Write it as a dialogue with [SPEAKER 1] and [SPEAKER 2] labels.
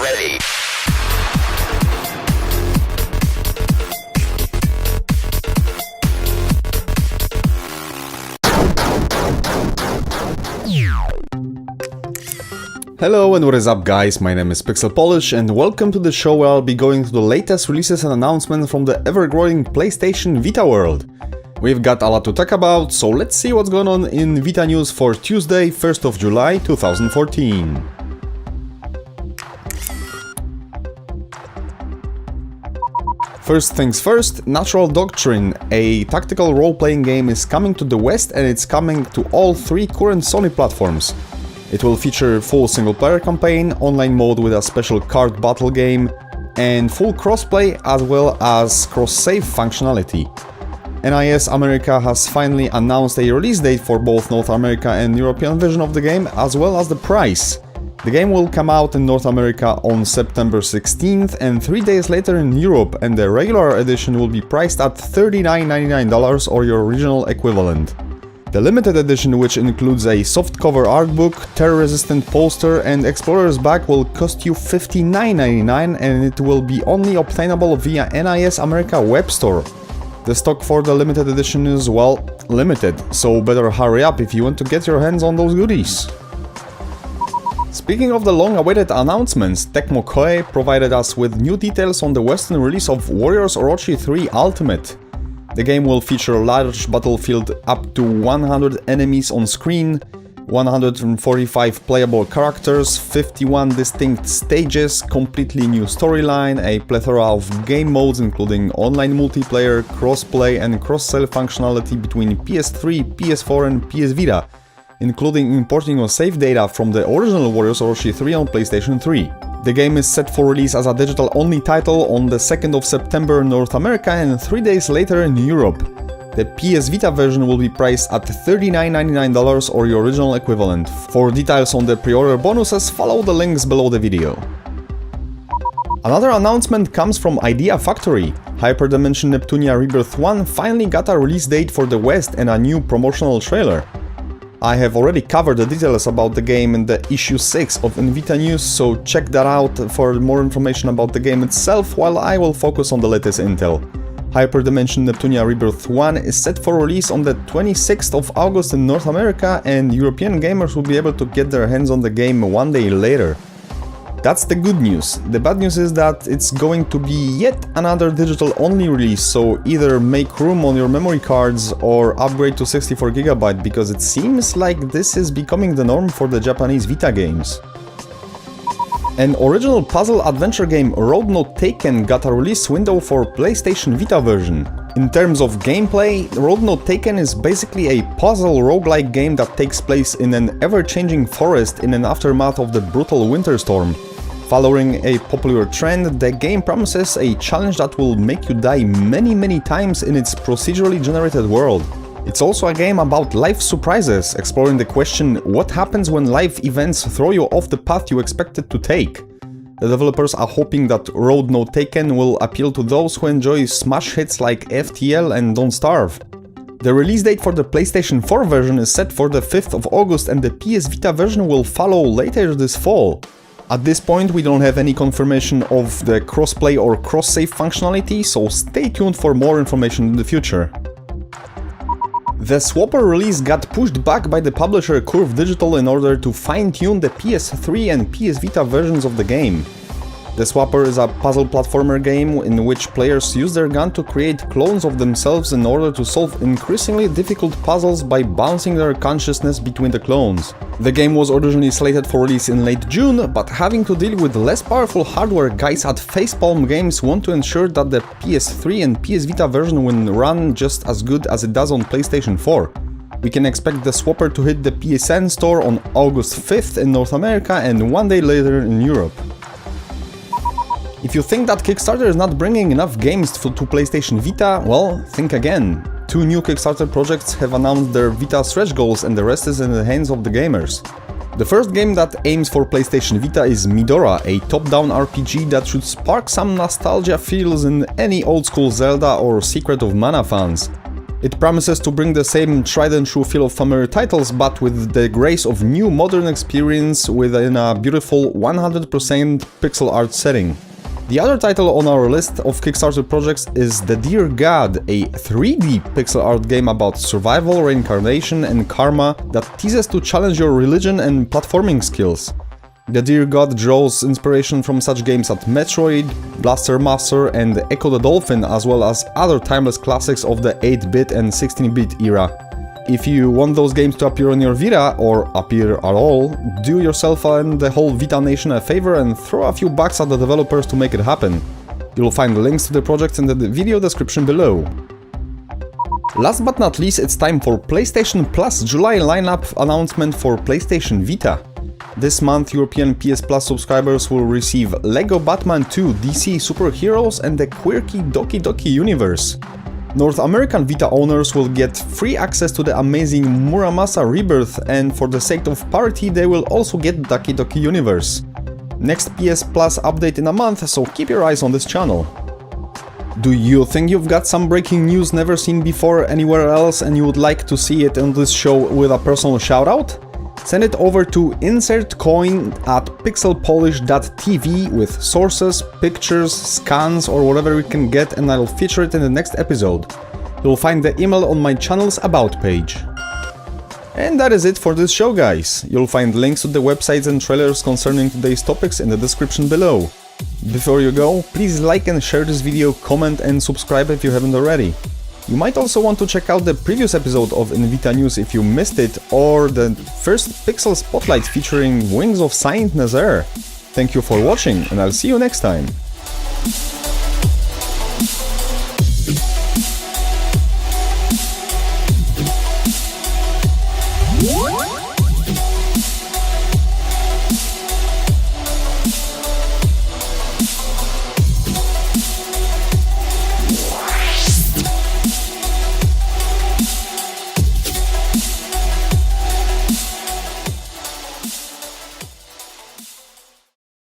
[SPEAKER 1] ready.
[SPEAKER 2] Hello and what is up guys, my name is PixelPolish and welcome to the show where I'll be going through the latest releases and announcements from the ever-growing PlayStation Vita world. We've got a lot to talk about, so let's see what's going on in Vita news for Tuesday, 1st of July 2014. First things first, Natural Doctrine, a tactical role-playing game, is coming to the West and it's coming to all three current Sony platforms. It will feature full single-player campaign, online mode with a special card battle game, and full crossplay as well as cross-save functionality. NIS America has finally announced a release date for both North America and European version of the game, as well as the price. The game will come out in North America on September 16th and 3 days later in Europe, and the regular edition will be priced at $39.99 or your original equivalent. The limited edition, which includes a softcover art book, tear-resistant poster and explorer's bag, will cost you $59.99 and it will be only obtainable via NIS America web store. The stock for the limited edition is, well, limited, so better hurry up if you want to get your hands on those goodies. Speaking of the long-awaited announcements, Tecmo Koei provided us with new details on the Western release of Warriors Orochi 3 Ultimate. The game will feature a large battlefield, up to 100 enemies on screen, 145 playable characters, 51 distinct stages, completely new storyline, a plethora of game modes including online multiplayer, crossplay and cross-sell functionality between PS3, PS4 and PS Vita, including importing of save data from the original Warriors Orochi 3 on PlayStation 3. The game is set for release as a digital-only title on the 2nd of September in North America and 3 days later in Europe. The PS Vita version will be priced at $39.99 or your original equivalent. For details on the pre-order bonuses, follow the links below the video. Another announcement comes from Idea Factory. Hyperdimension Neptunia Rebirth 1 finally got a release date for the West and a new promotional trailer. I have already covered the details about the game in the issue 6 of Vita News, so check that out for more information about the game itself, while I will focus on the latest intel. Hyperdimension Neptunia Rebirth 1 is set for release on the 26th of August in North America, and European gamers will be able to get their hands on the game 1 day later. That's the good news. The bad news is that it's going to be yet another digital-only release, so either make room on your memory cards or upgrade to 64GB, because it seems like this is becoming the norm for the Japanese Vita games. An original puzzle adventure game, Road Not Taken, got a release window for PlayStation Vita version. In terms of gameplay, Road Not Taken is basically a puzzle roguelike game that takes place in an ever-changing forest in an aftermath of the brutal winter storm. Following a popular trend, the game promises a challenge that will make you die many times in its procedurally generated world. It's also a game about life surprises, exploring the question, what happens when life events throw you off the path you expected to take? The developers are hoping that Road Not Taken will appeal to those who enjoy smash hits like FTL and Don't Starve. The release date for the PlayStation 4 version is set for the 5th of August and the PS Vita version will follow later this fall. At this point we don't have any confirmation of the crossplay or cross-save functionality, so stay tuned for more information in the future. The Swapper release got pushed back by the publisher Curve Digital in order to fine-tune the PS3 and PS Vita versions of the game. The Swapper is a puzzle platformer game in which players use their gun to create clones of themselves in order to solve increasingly difficult puzzles by bouncing their consciousness between the clones. The game was originally slated for release in late June, but having to deal with less powerful hardware, guys at Facepalm Games want to ensure that the PS3 and PS Vita version will run just as good as it does on PlayStation 4. We can expect the Swapper to hit the PSN store on August 5th in North America and 1 day later in Europe. If you think that Kickstarter is not bringing enough games to PlayStation Vita, well, think again. 2 new Kickstarter projects have announced their Vita stretch goals and the rest is in the hands of the gamers. The first game that aims for PlayStation Vita is Midora, a top-down RPG that should spark some nostalgia feels in any old-school Zelda or Secret of Mana fans. It promises to bring the same tried-and-true feel of familiar titles, but with the grace of new modern experience within a beautiful 100% pixel art setting. The other title on our list of Kickstarter projects is The Dear God, a 3D pixel art game about survival, reincarnation and karma that teases to challenge your religion and platforming skills. The Dear God draws inspiration from such games as Metroid, Blaster Master and Echo the Dolphin, as well as other timeless classics of the 8-bit and 16-bit era. If you want those games to appear on your Vita, or appear at all, do yourself and the whole Vita nation a favor and throw a few bucks at the developers to make it happen. You'll find the links to the projects in the video description below. Last but not least, it's time for PlayStation Plus July lineup announcement for PlayStation Vita. This month, European PS Plus subscribers will receive LEGO Batman 2 DC Superheroes and the quirky Doki Doki Universe. North American Vita owners will get free access to the amazing Muramasa Rebirth, and for the sake of parity they will also get Doki Doki Universe. Next PS Plus update in a month, so keep your eyes on this channel. Do you think you've got some breaking news never seen before anywhere else and you would like to see it on this show with a personal shoutout? Send it over to insertcoin@pixelpolish.tv with sources, pictures, scans or whatever we can get, and I'll feature it in the next episode. You'll find the email on my channel's about page. And that is it for this show, guys. You'll find links to the websites and trailers concerning today's topics in the description below. Before you go, please like and share this video, comment and subscribe if you haven't already. You might also want to check out the previous episode of Vita News if you missed it, or the first Pixel Spotlight featuring Wings of Saint Nazaire. Thank you for watching, and I'll see you next time.